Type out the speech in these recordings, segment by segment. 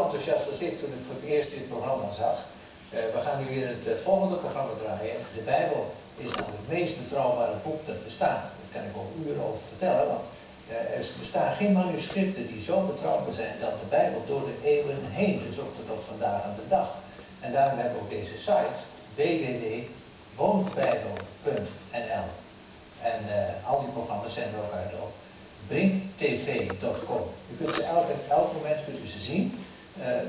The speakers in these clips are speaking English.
enthousiast als ik toen ik voor het eerst dit programma zag. We gaan nu weer het volgende programma draaien. De Bijbel is nou het meest betrouwbare boek dat bestaat. Daar kan ik ook uren over vertellen, want er bestaan geen manuscripten die zo betrouwbaar zijn dan de Bijbel door de eeuwen heen, dus ook tot vandaag aan de dag. En daarom hebben we ook deze site, www.woonbijbel.nl. En al die programma's zijn er ook uit op brinktv.com. U kunt ze elk moment kunt u ze zien.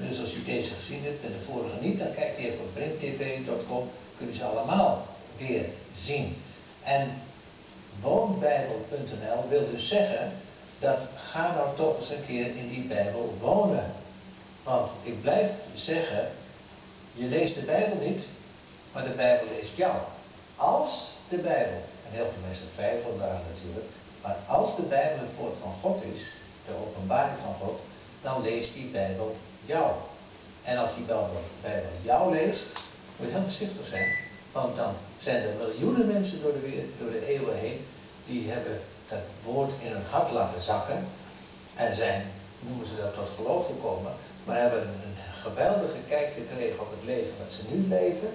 Dus als u deze gezien hebt en de vorige niet, dan kijkt u even op brinktv.com. Kunt u ze allemaal weer zien. En woonbijbel.nl wil dus zeggen dat ga nou toch eens een keer in die Bijbel wonen. Want ik blijf zeggen, je leest de Bijbel niet, maar de Bijbel leest jou. Als de Bijbel, en heel veel mensen twijfelen daaraan natuurlijk, maar als de Bijbel het woord van God is, de openbaring van God, dan leest die Bijbel jou. En als die Bijbel jou leest, moet je heel voorzichtig zijn. Want dan zijn er miljoenen mensen door de eeuwen heen, die hebben dat woord in hun hart laten zakken. En zijn, noemen ze dat, tot geloof gekomen. Maar hebben een geweldige kijk gekregen op het leven wat ze nu leven.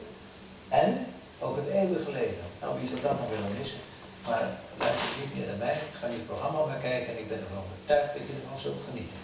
En ook het eeuwige leven. Nou, wie zou dat nog willen missen? Maar luister niet meer naar mij. Ga nu het programma maar kijken en ik ben ervan overtuigd dat je ervan zult genieten.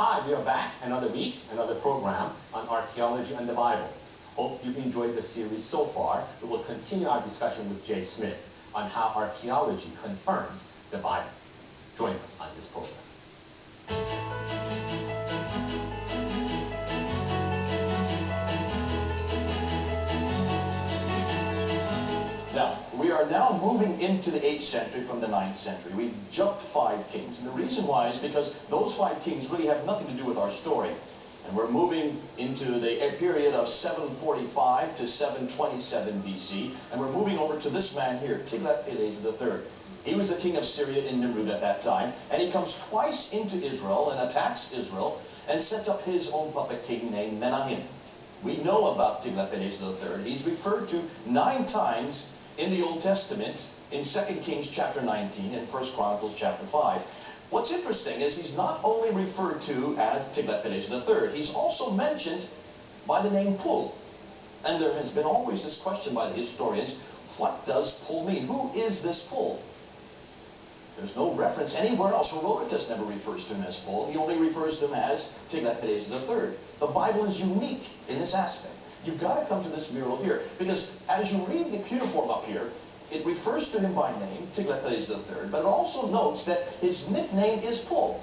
Hi, we are back, another week, another program on archaeology and the Bible. Hope you've enjoyed the series so far. We will continue our discussion with Jay Smith on how archaeology confirms the Bible. Join us on this program. We are now moving into the 8th century from the 9th century. We've jumped 5 kings, and the reason why is because those 5 kings really have nothing to do with our story. And we're moving into the period of 745 to 727 BC, and we're moving over to this man here, Tiglath-Pileser III. He was the king of Syria in Nimrud at that time, and he comes twice into Israel and attacks Israel and sets up his own puppet king named Menahem. We know about Tiglath-Pileser III. He's referred to 9 times in the Old Testament, in 2 Kings chapter 19 and 1 Chronicles chapter 5. What's interesting is he's not only referred to as Tiglath-Pileser III, he's also mentioned by the name Pul. And there has been always this question by the historians, what does Pul mean? Who is this Pul? There's no reference anywhere else. Herodotus never refers to him as Pul. He only refers to him as Tiglath-Pileser III. The Bible is unique in this aspect. You've got to come to this mural here, because as you read the cuneiform up here, it refers to him by name, Tiglath-Pileser III, but it also notes that his nickname is Pul,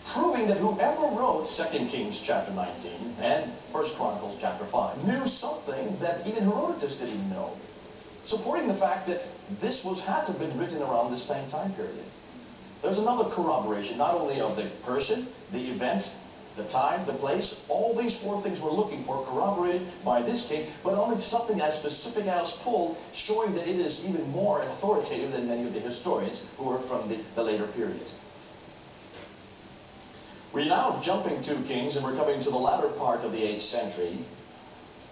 proving that whoever wrote 2 Kings chapter 19 and 1 Chronicles chapter 5 knew something that even Herodotus didn't even know, supporting the fact that this had to have been written around this same time period. There's another corroboration, not only of the person, the event, the time, the place, all these 4 things we're looking for corroborated by this king, but only something as specific as Pul, showing that it is even more authoritative than many of the historians who are from the later period. We're now jumping 2 kings, and we're coming to the latter part of the 8th century,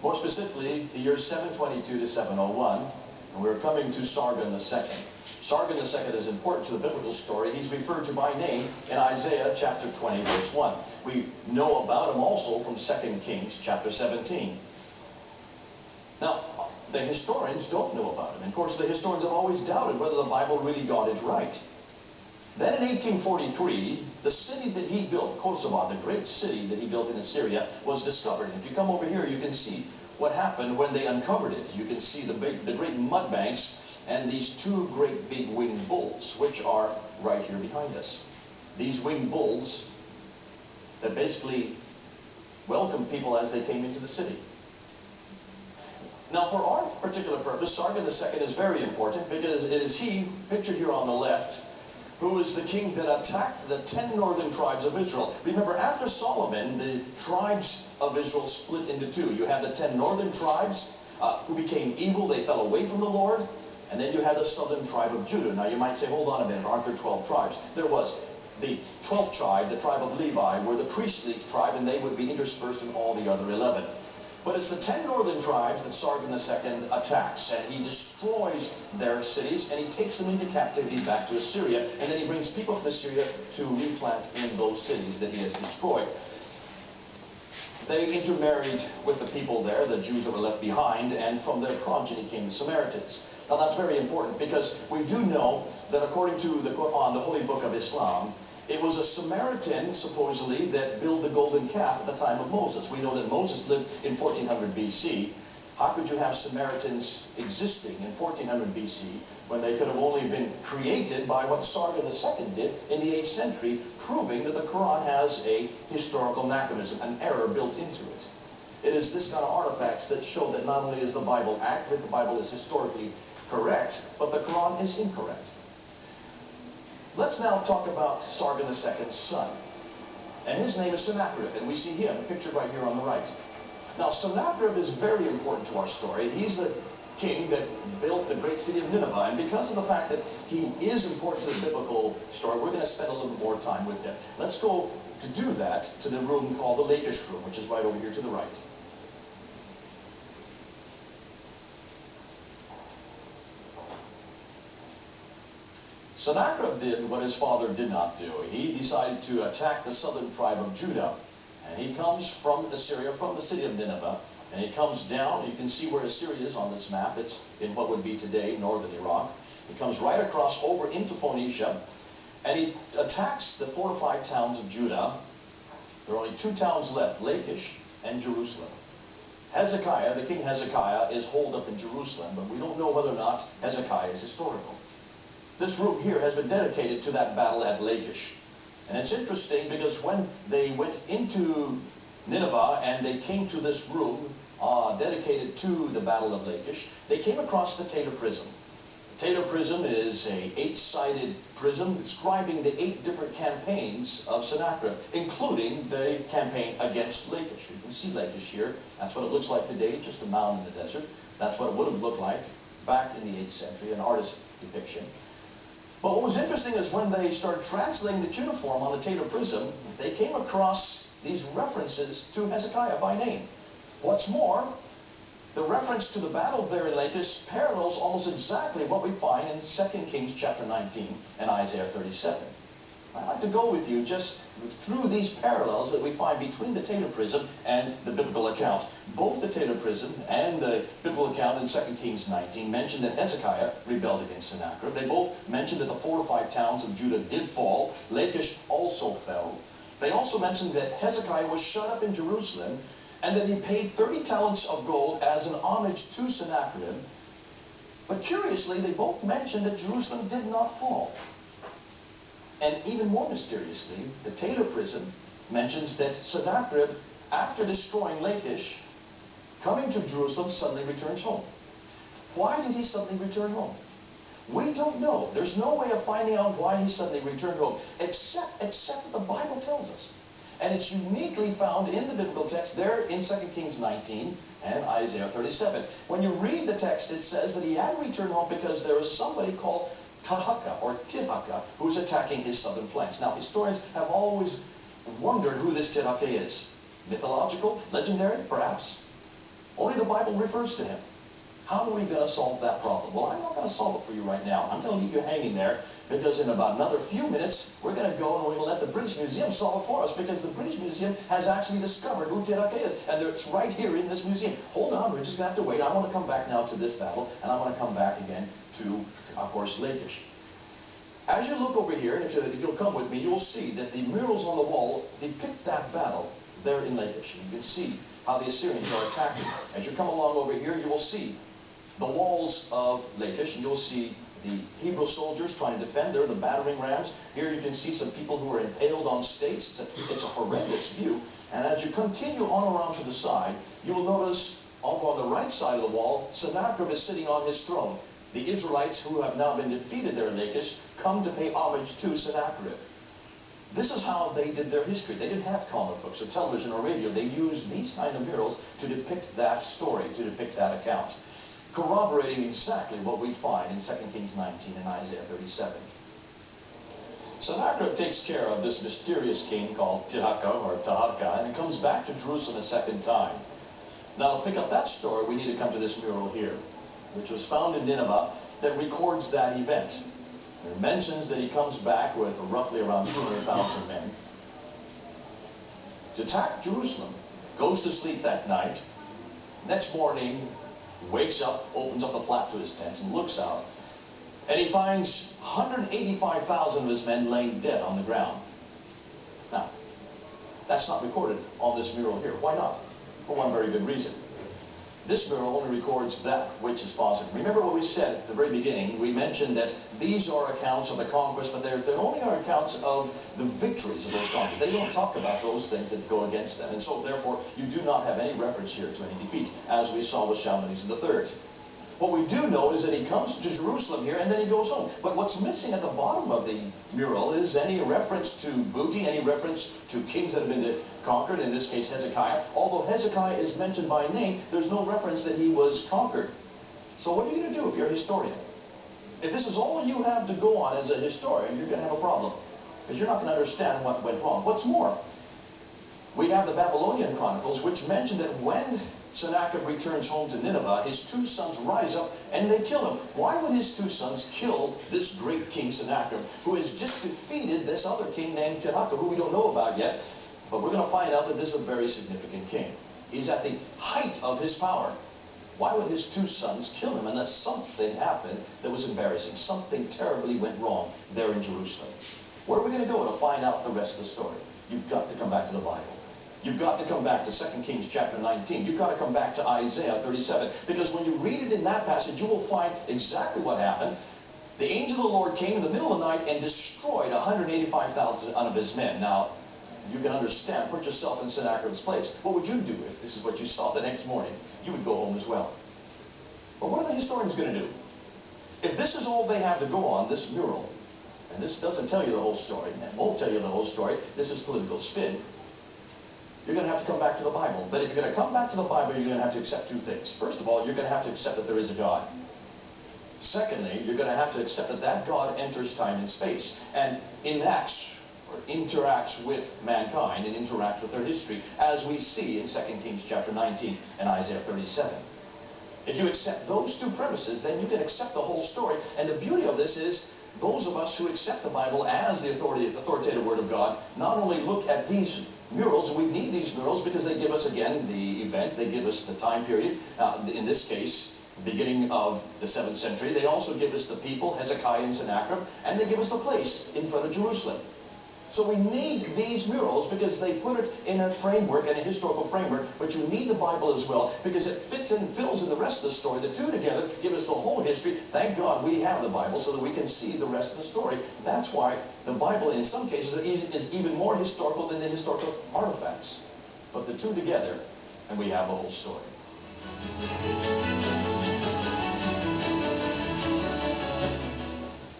more specifically the year 722 to 701, and we're coming to Sargon II. Sargon II is important to the biblical story. He's referred to by name in Isaiah chapter 20, verse 1. We know about him also from 2 Kings chapter 17. Now, the historians don't know about him. And of course, the historians have always doubted whether the Bible really got it right. Then in 1843, the city that he built, Kosovo, the great city that he built in Assyria, was discovered. And if you come over here, you can see what happened when they uncovered it. You can see the great mud banks and these two great big winged bulls, which are right here behind us. These winged bulls that basically welcomed people as they came into the city. Now, for our particular purpose, Sargon II is very important because it is he, pictured here on the left, who is the king that attacked the 10 northern tribes of Israel. Remember, after Solomon, the tribes of Israel split into two. You have the 10 northern tribes who became evil. They fell away from the Lord. And then you have the southern tribe of Judah. Now, you might say, hold on a minute, aren't there 12 tribes? There was. The 12th tribe, the tribe of Levi, were the priestly tribe, and they would be interspersed in all the other 11. But it's the 10 northern tribes that Sargon II attacks, and he destroys their cities, and he takes them into captivity back to Assyria, and then he brings people from Assyria to replant in those cities that he has destroyed. They intermarried with the people there, the Jews that were left behind, and from their progeny came the Samaritans. Now that's very important because we do know that according to the Quran, the holy book of Islam, it was a Samaritan, supposedly, that built the golden calf at the time of Moses. We know that Moses lived in 1400 BC. How could you have Samaritans existing in 1400 BC when they could have only been created by what Sargon II did in the 8th century, proving that the Quran has a historical anachronism, an error built into it. It is this kind of artifacts that show that not only is the Bible accurate, the Bible is historically correct, but the Quran is incorrect. Let's now talk about Sargon II's son. And his name is Sennacherib, and we see him pictured right here on the right. Now, Sennacherib is very important to our story. He's the king that built the great city of Nineveh, and because of the fact that he is important to the biblical story, we're going to spend a little bit more time with him. Let's go to do that to the room called the Lachish room, which is right over here to the right. Sennacherib did what his father did not do. He decided to attack the southern tribe of Judah. And he comes from Assyria, from the city of Nineveh. And he comes down. You can see where Assyria is on this map. It's in what would be today northern Iraq. He comes right across over into Phoenicia. And he attacks the fortified towns of Judah. There are only two towns left, Lachish and Jerusalem. Hezekiah, the king Hezekiah, is holed up in Jerusalem. But we don't know whether or not Hezekiah is historical. This room here has been dedicated to that battle at Lachish. And it's interesting because when they went into Nineveh and they came to this room dedicated to the Battle of Lachish, they came across the Taylor Prism. The Taylor Prism is a 8-sided prism describing the 8 different campaigns of Sennacherib, including the campaign against Lachish. You can see Lachish here. That's what it looks like today, just a mound in the desert. That's what it would have looked like back in the 8th century, an artist's depiction. But what was interesting is when they started translating the cuneiform on the Taylor Prism, they came across these references to Hezekiah by name. What's more, the reference to the battle there in Lachish parallels almost exactly what we find in 2 Kings chapter 19 and Isaiah 37. I'd like to go with you just through these parallels that we find between the Taylor Prism and the biblical account. Both the Taylor Prism and the biblical account in 2 Kings 19 mention that Hezekiah rebelled against Sennacherib. They both mention that the fortified towns of Judah did fall. Lachish also fell. They also mention that Hezekiah was shut up in Jerusalem and that he paid 30 talents of gold as an homage to Sennacherib. But curiously, they both mention that Jerusalem did not fall. And even more mysteriously, the Taylor Prism mentions that Sennacherib, after destroying Lachish, coming to Jerusalem, suddenly returns home. Why did he suddenly return home? We don't know. There's no way of finding out why he suddenly returned home, except that the Bible tells us. And it's uniquely found in the biblical text there in 2 Kings 19 and Isaiah 37. When you read the text, it says that he had returned home because there is somebody called Tahaka or Tihaka who's attacking his southern flanks. Now, historians have always wondered who this Tihaka is. Mythological? Legendary? Perhaps. Only the Bible refers to him. How are we going to solve that problem? Well, I'm not going to solve it for you right now. I'm going to leave you hanging there because in about another few minutes, we're going to go and we're going to let the British Museum solve it for us because the British Museum has actually discovered who Tihaka is. And it's right here in this museum. Hold on, we're just going to have to wait. I want to come back now to this battle, and I want to come back again to, of course, Lachish. As you look over here, and if you'll come with me, you'll see that the murals on the wall depict that battle there in Lachish. You can see how the Assyrians are attacking. As you come along over here, you will see the walls of Lachish, and you'll see the Hebrew soldiers trying to defend. They're the battering rams. Here you can see some people who are impaled on stakes. It's a horrendous view. And as you continue on around to the side, you will notice over on the right side of the wall, Sennacherib is sitting on his throne. The Israelites who have now been defeated there in Lachish come to pay homage to Sennacherib. This is how they did their history. They didn't have comic books or television or radio. They used these kind of murals to depict that story, to depict that account, corroborating exactly what we find in 2 Kings 19 and Isaiah 37. Sennacherib takes care of this mysterious king called Tirhakah, and he comes back to Jerusalem a second time. Now, to pick up that story, we need to come to this mural here, which was found in Nineveh, that records that event. It mentions that he comes back with roughly around 200,000 men to attack Jerusalem, goes to sleep that night. Next morning, wakes up, opens up the flap to his tents and looks out, and he finds 185,000 of his men laying dead on the ground. Now, that's not recorded on this mural here. Why not? For one very good reason. This mural only records that which is positive. Remember what we said at the very beginning. We mentioned that these are accounts of the conquest, but they only are accounts of the victories of those conquests. They don't talk about those things that go against them. And so, therefore, you do not have any reference here to any defeat, as we saw with Shalmaneser III. What we do know is that he comes to Jerusalem here, and then he goes home. But what's missing at the bottom of the mural is any reference to booty, any reference to kings that have been conquered, in this case Hezekiah. Although Hezekiah is mentioned by name, there's no reference that he was conquered. So what are you going to do if you're a historian? If this is all you have to go on as a historian, you're going to have a problem, because you're not going to understand what went wrong. What's more, we have the Babylonian Chronicles, which mention that when Sennacherib returns home to Nineveh, his two sons rise up and they kill him. Why would his two sons kill this great king Sennacherib, who has just defeated this other king named Tirhakah, who we don't know about yet? But we're going to find out that this is a very significant king. He's at the height of his power. Why would his two sons kill him unless something happened that was embarrassing? Something terribly went wrong there in Jerusalem. Where are we going to go to find out the rest of the story? You've got to come back to the Bible. You've got to come back to 2 Kings chapter 19. You've got to come back to Isaiah 37. Because when you read it in that passage, you will find exactly what happened. The angel of the Lord came in the middle of the night and destroyed 185,000 of his men. Now, you can understand, put yourself in Sennacherib's place. What would you do if this is what you saw the next morning? You would go home as well. But what are the historians going to do? If this is all they have to go on, this mural, and this doesn't tell you the whole story, and won't tell you the whole story, this is political spin, you're going to have to come back to the Bible. But if you're going to come back to the Bible, you're going to have to accept two things. First of all, you're going to have to accept that there is a God. Secondly, you're going to have to accept that that God enters time and space and enacts or interacts with mankind and interacts with their history, as we see in 2 Kings chapter 19 and Isaiah 37. If you accept those two premises, then you can accept the whole story. And the beauty of this is, those of us who accept the Bible as the authoritative Word of God, not only look at these murals, and we need these murals because they give us, again, the event, they give us the time period, in this case, beginning of the 7th century. They also give us the people, Hezekiah and Sennacherib, and they give us the place in front of Jerusalem. So we need these murals because they put it in a framework, in a historical framework, but you need the Bible as well because it fits and fills in the rest of the story. The two together give us the whole history. Thank God we have the Bible so that we can see the rest of the story. That's why the Bible, in some cases, is even more historical than the historical artifacts. Put the two together, and we have the whole story.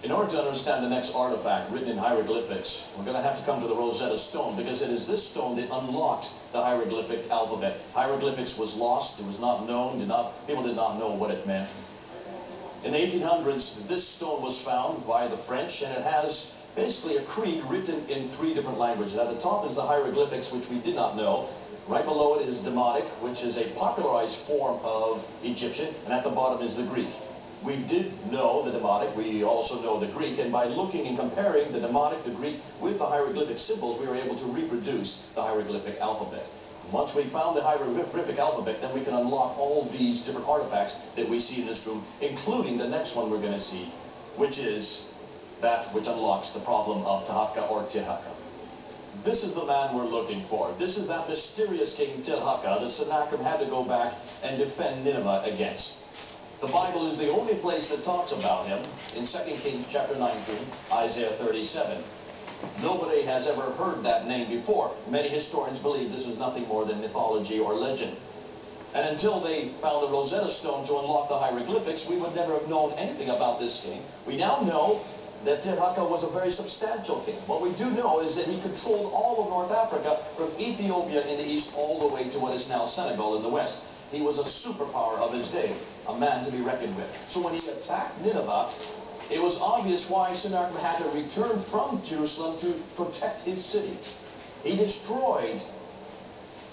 In order to understand the next artifact written in hieroglyphics, we're going to have to come to the Rosetta Stone, because it is this stone that unlocked the hieroglyphic alphabet. Hieroglyphics was lost, it was not known, people did not know what it meant. In the 1800s, this stone was found by the French, and it has basically a creed written in 3 different languages. At the top is the hieroglyphics, which we did not know. Right below it is Demotic, which is a popularized form of Egyptian, and at the bottom is the Greek. We did know the Demotic, we also know the Greek, and by looking and comparing the Demotic, the Greek, with the hieroglyphic symbols, we were able to reproduce the hieroglyphic alphabet. Once we found the hieroglyphic alphabet, then we can unlock all these different artifacts that we see in this room, including the next one we're going to see, which is that which unlocks the problem of Tirhakah or Tirhakah. This is the man we're looking for. This is that mysterious king Tirhakah that Sennacherib had to go back and defend Nineveh against. The Bible is the only place that talks about him in 2 Kings chapter 19, Isaiah 37. Nobody has ever heard that name before. Many historians believe this is nothing more than mythology or legend. And until they found the Rosetta Stone to unlock the hieroglyphics, we would never have known anything about this king. We now know that Tirhakah was a very substantial king. What we do know is that he controlled all of North Africa from Ethiopia in the east all the way to what is now Senegal in the west. He was a superpower of his day, a man to be reckoned with. So when he attacked Nineveh, it was obvious why Sennacherib had to return from Jerusalem to protect his city. He destroyed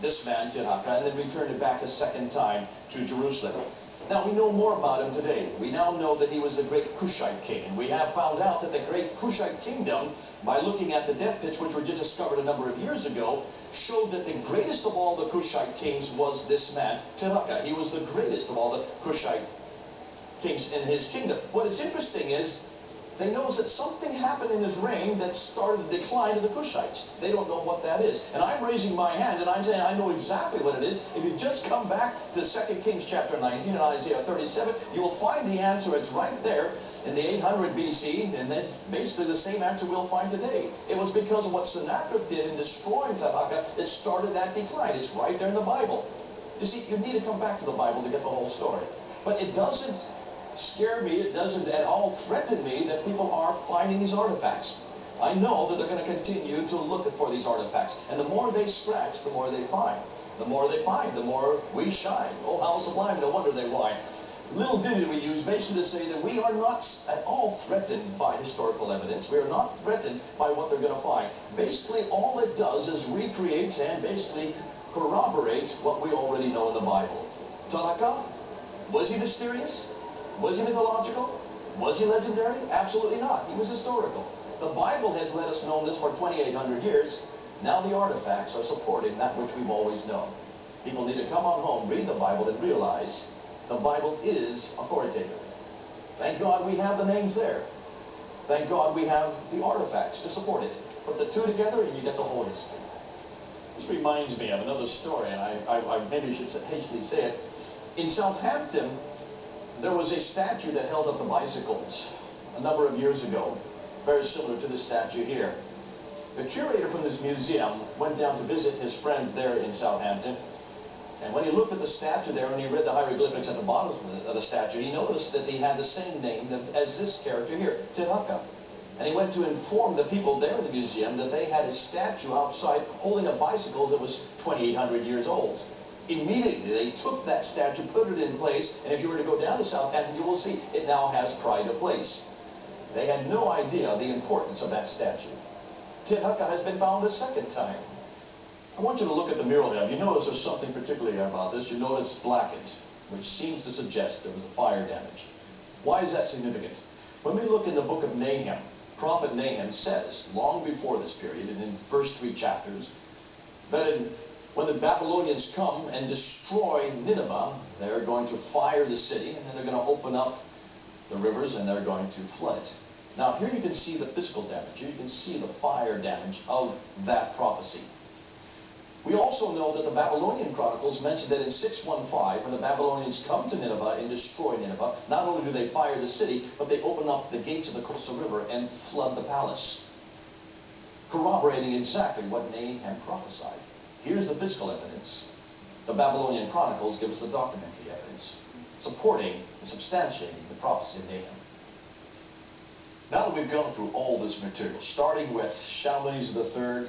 this man, Tirhakah, and then returned it back a second time to Jerusalem. Now, we know more about him today. We now know that he was the great Cushite king. And we have found out that the great Cushite kingdom, by looking at the death pits, which were just discovered a number of years ago, showed that the greatest of all the Cushite kings was this man, Tirhakah. He was the greatest of all the Cushite kings in his kingdom. What is interesting is they notice that something happened in his reign that started the decline of the Cushites. They don't know what that is. And I'm raising my hand and I'm saying I know exactly what it is. If you just come back to 2 Kings chapter 19 and Isaiah 37, you will find the answer. It's right there in the 800 BC, and that's basically the same answer we'll find today. It was because of what Sennacherib did in destroying Tirhakah that started that decline. It's right there in the Bible. You see, you need to come back to the Bible to get the whole story. But it doesn't scare me, it doesn't at all threaten me that people are finding these artifacts. I know that they're going to continue to look for these artifacts. And the more they scratch, the more they find. The more they find, the more we shine. Oh, how sublime, no wonder they whine. Little ditty we use basically to say that we are not at all threatened by historical evidence. We are not threatened by what they're going to find. Basically, all it does is recreate and basically corroborate what we already know in the Bible. Tirhakah, was he mysterious? Was he mythological? Was he legendary? Absolutely not. He was historical. The Bible has let us know this for 2,800 years. Now the artifacts are supporting that which we've always known. People need to come on home, read the Bible, and realize the Bible is authoritative. Thank God we have the names there. Thank God we have the artifacts to support it. Put the two together and you get the whole history. This reminds me of another story, and I maybe should hastily say it. In Southampton, there was a statue that held up the bicycles a number of years ago, very similar to this statue here. The curator from this museum went down to visit his friend there in Southampton, and when he looked at the statue there and he read the hieroglyphics at the bottom of the statue, he noticed that he had the same name as this character here, Tirhakah. And he went to inform the people there in the museum that they had a statue outside holding up bicycles that was 2,800 years old. Immediately, they took that statue, put it in place, and if you were to go down to Southampton, you will see it now has pride of place. They had no idea the importance of that statue. Tirhakah has been found a second time. I want you to look at the mural here. You notice there's something particular about this. You notice it's blackened, which seems to suggest there was a fire damage. Why is that significant? When we look in the book of Nahum, Prophet Nahum says, long before this period, and in the first 3 chapters, that when the Babylonians come and destroy Nineveh, they're going to fire the city, and then they're going to open up the rivers, and they're going to flood it. Now, here you can see the physical damage. You can see the fire damage of that prophecy. We also know that the Babylonian Chronicles mention that in 615, when the Babylonians come to Nineveh and destroy Nineveh, not only do they fire the city, but they open up the gates of the coastal river and flood the palace, corroborating exactly what Nahum prophesied. Here's the physical evidence. The Babylonian Chronicles give us the documentary evidence, supporting and substantiating the prophecy of Nahum. Now that we've gone through all this material, starting with Shalmaneser III,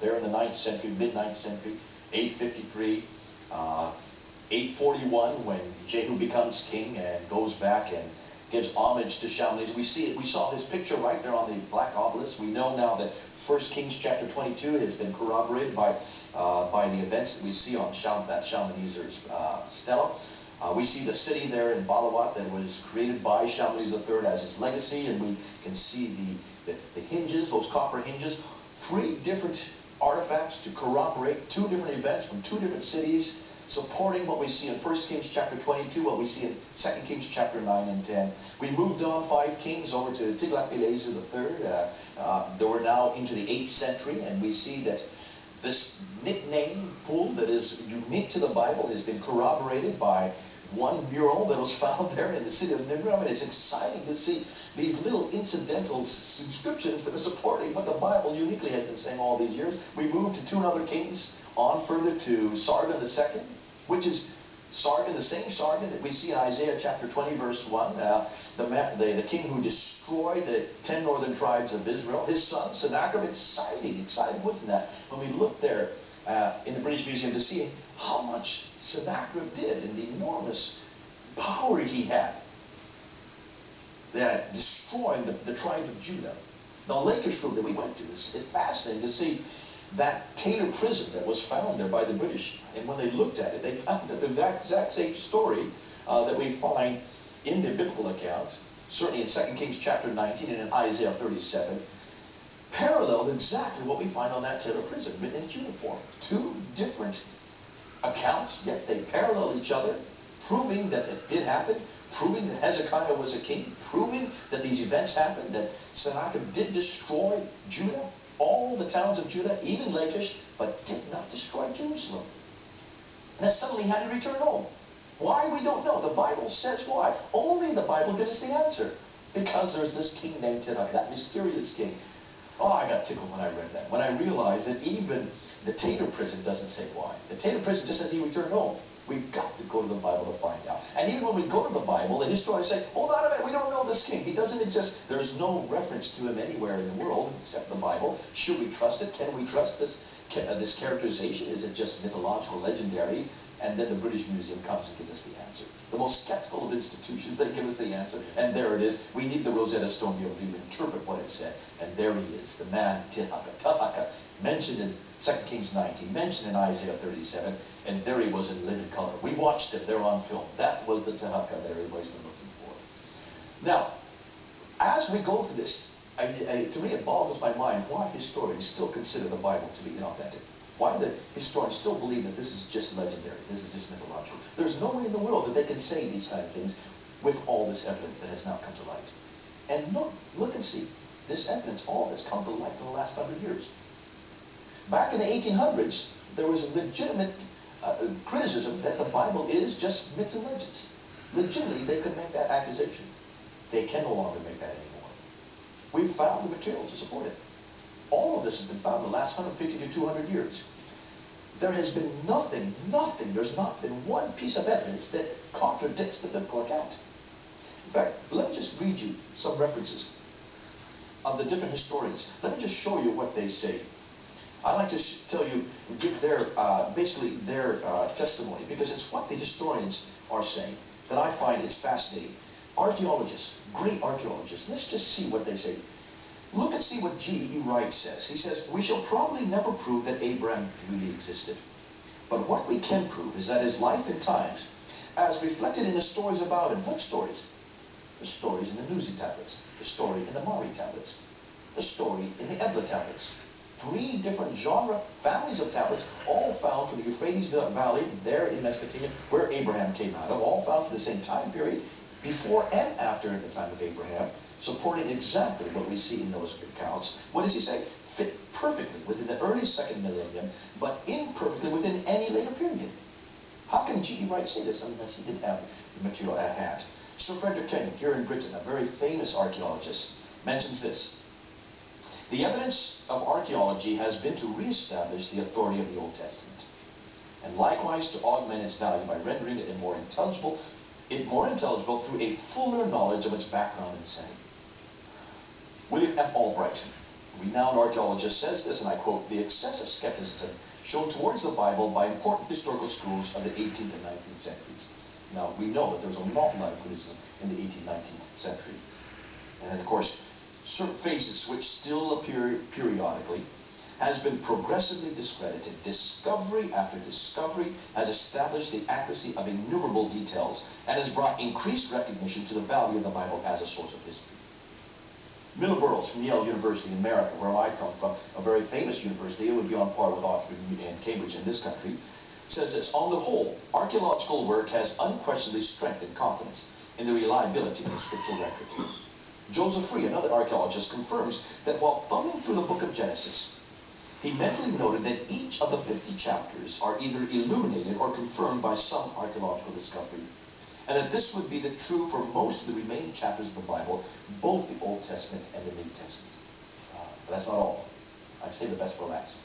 there in the 9th century, mid-9th century, 853, 841, when Jehu becomes king and goes back and gives homage to Shalmaneser. We saw his picture right there on the black obelisk. We know now that 1 Kings chapter 22 has been corroborated by the events that we see on Shalmaneser's stela. We see the city there in Balawat that was created by Shalmaneser III as his legacy, and we can see the hinges, those copper hinges, 3 different artifacts to corroborate 2 different events from 2 different cities supporting what we see in 1 Kings chapter 22, what we see in 2 Kings chapter 9 and 10. We moved on 5 kings over to Tiglath-Pileser III. They were now into the 8th century, and we see that this nickname, Pul, that is unique to the Bible, has been corroborated by one mural that was found there in the city of Nimrud. I mean, it's exciting to see these little incidental inscriptions that are supporting what the Bible uniquely has been saying all these years. We moved to 2 other kings, on further to Sargon II, which is Sargon, the same Sargon that we see in Isaiah chapter 20, verse 1, the king who destroyed the 10 northern tribes of Israel, his son, Sennacherib. Exciting what's in that. When we look there in the British Museum to see how much Sennacherib did and the enormous power he had that destroying the tribes of Judah. The Lakish room that we went to, it's fascinating to see that Taylor prison that was found there by the British. And when they looked at it, they found that the exact same story that we find in the biblical accounts, certainly in 2 Kings chapter 19 and in Isaiah 37, paralleled exactly what we find on that Taylor prison, written in cuneiform. 2 different accounts, yet they parallel each other, proving that it did happen, proving that Hezekiah was a king, proving that these events happened, that Sennacherib did destroy Judah, all the towns of Judah, even Lachish, but did not destroy Jerusalem. And then suddenly he had to return home. Why? We don't know. The Bible says why. Only the Bible gives us the answer. Because there's this king named Tanakh, that mysterious king. Oh, I got tickled when I read that. When I realized that even the Taylor prison doesn't say why. The Taylor prison just says he returned home. We've got to go to the Bible to find out. And even when we go to the Bible, the historians say, hold on a minute, we don't know this king. He doesn't exist. There's no reference to him anywhere in the world except the Bible. Should we trust it? Can we trust this characterization? Is it just mythological, legendary? And then the British Museum comes and gives us the answer. The most skeptical of institutions, they give us the answer. And there it is. We need the Rosetta Stone to be able to interpret what it said. And there he is, the man Tahaka, mentioned in 2 Kings 19, mentioned in Isaiah 37, and there he was in living color. We watched him there on film. That was the Tahaka that everybody's been looking for. Now, as we go through this, to me it boggles my mind why historians still consider the Bible to be inauthentic. Why do the historians still believe that this is just legendary, this is just mythological? There's no way in the world that they can say these kind of things with all this evidence that has now come to light. And look and see, this evidence, all that's come to light in the last 100 years. Back in the 1800s, there was a legitimate criticism that the Bible is just myths and legends. Legitimately, they could make that accusation. They can no longer make that anymore. We've found the material to support it. All of this has been found in the last 150 to 200 years. There has been nothing, there's not been one piece of evidence that contradicts the biblical account. In fact, let me just read you some references of the different historians. Let me just show you what they say. I like to tell you, give their, basically their testimony, because it's what the historians are saying that I find is fascinating. Archaeologists, great archaeologists, let's just see what they say. Look and see what G.E. Wright says. He says, we shall probably never prove that Abraham really existed. But what we can prove is that his life and times, as reflected in the stories about him. What stories? The stories in the Nuzi tablets, the story in the Mari tablets, the story in the Ebla tablets. 3 different genre families of tablets, all found from the Euphrates Valley, there in Mesopotamia, where Abraham came out of, all found to the same time period, before and after the time of Abraham, supporting exactly what we see in those accounts. What does he say? Fit perfectly within the early 2nd millennium, but imperfectly within any later period. How can G.E. Wright say this unless he didn't have the material at hand? Sir Frederick Kenyon, here in Britain, a very famous archaeologist, mentions this. The evidence of archaeology has been to reestablish the authority of the Old Testament, and likewise to augment its value by rendering it more intelligible through a fuller knowledge of its background and setting. William F. Albright, renowned archaeologist, says this, and I quote, the excessive skepticism shown towards the Bible by important historical schools of the 18th and 19th centuries. Now, we know that there's an awful lot of criticism in the 18th, 19th century. And then, of course, certain phases which still appear periodically has been progressively discredited. Discovery after discovery has established the accuracy of innumerable details and has brought increased recognition to the value of the Bible as a source of history. Miller Burroughs from Yale University in America, where I come from, a very famous university, it would be on par with Oxford and Cambridge in this country, says this: on the whole, archaeological work has unquestionably strengthened confidence in the reliability of the scriptural record. Joseph Free, another archaeologist, confirms that while thumbing through the book of Genesis, he mentally noted that each of the 50 chapters are either illuminated or confirmed by some archaeological discovery, and that this would be true for most of the remaining chapters of the Bible, both the Old Testament and the New Testament. But that's not all. I've saved the best for last.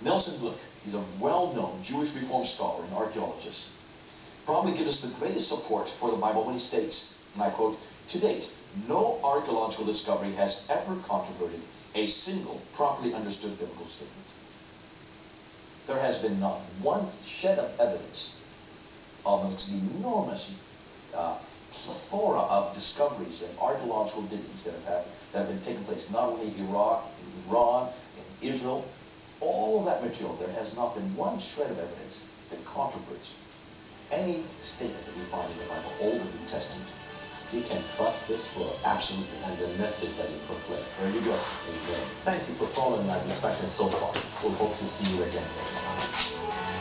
Nelson Gluck, he's a well-known Jewish Reform scholar and archaeologist, probably gives us the greatest support for the Bible when he states, and I quote, "To date, no archaeological discovery has ever controverted a single properly understood biblical statement." There has been not one shred of evidence amongst the enormous plethora of discoveries and archaeological diggings that have been taking place, not only in Iraq, in Iran, in Israel, all of that material. There has not been one shred of evidence that controverts any statement that we find in the Bible, Old and New Testament. We can trust this book. Absolutely. And the message that it proclaims. There you go. Amen. Thank you for following our discussion so far. We'll hope to see you again next time.